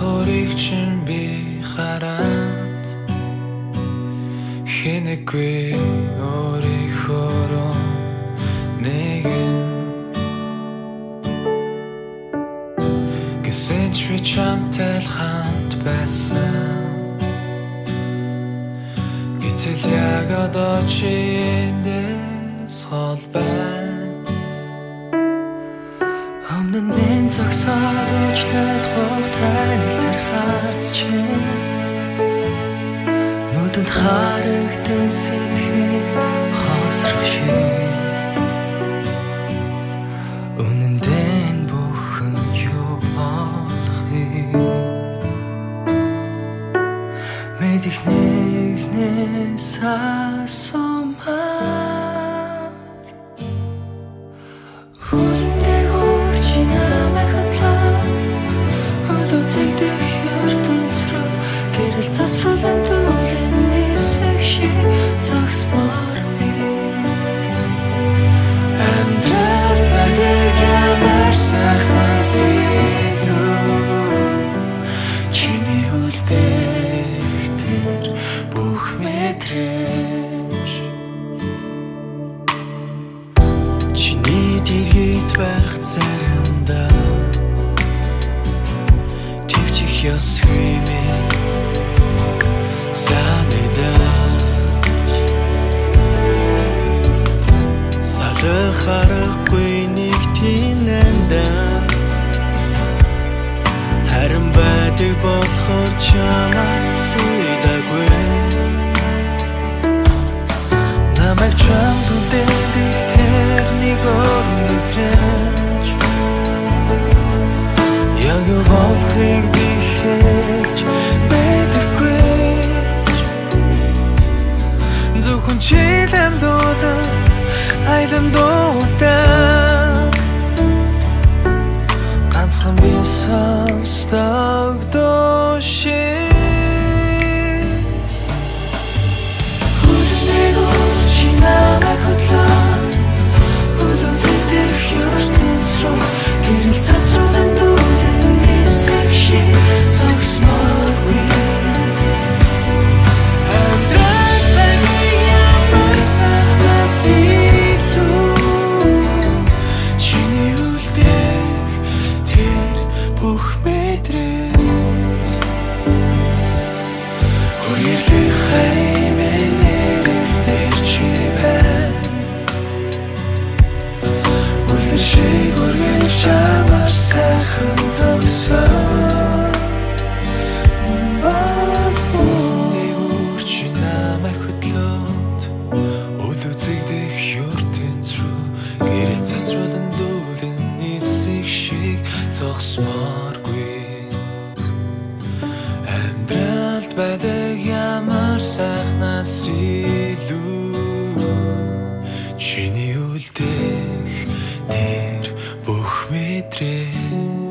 өөрийг чинь би хараад хинэггүй өөрийнхөө нэгэн гэсэн ч би чамтай л хамт байсан гэтэл яг одоо чи эндээс хол байна Өмнө нь минь зогсоод уучлал хутайнал тэр харц чинь нүдэнд харагдан сэтгэл хоосрох шиг Үнэндээ бүхэн юу болохыг мэдэх нэгнээс асуумаар Хүлэндээ үржи намайг хөтлөөд Хөлөөцөгдөх ертөнцрөө гэрэл цацруулан дүүлэн нисэх шиг зогсмооргүй Амьдрал байдаг ямар сайхнаас илүү Чиний үлдэх тэр бүх мэдрэмж Чиний дэргэд байх заримдаа Төвчих ёсгүй мэ санагдаж Салах харахгүй нэг тийм нандаа Харин байдаг болохоор чамаас үйдаггүй Намайг чамд үлдээдэг тэр нэг өдрөж Яг юу болохыг би хэлж мэдэггүй Зөвхөн чилэм дуулан айлан дуулдаг Ганцхан би сонсдог души Хүлэндээ үржи намайг хөтлөөд Хөлөөцөгдөх ертөнцрөө гэрэл цацруулан дүүлэн нисэх шиг зогсмооргүй Амьдрал байдаг ямар сайхнаас илүү Чиний үлдэх тэр бүх мэдрэмж Үеэрлэх хаймэнээр ирчи байна Үлгэр шиг үргэлж чамаар сайхан төгсөн Хүлэндээ үржи намайг хөтлөөд Өлөцөгдөх ертөнц рүү гэрэл цацруулан дүүлэн нисэх шиг зогсмооргүй Амьдралд байдаг ямар сайхнаас илүү Чиний үлдэх тэр бүх мэдрэмж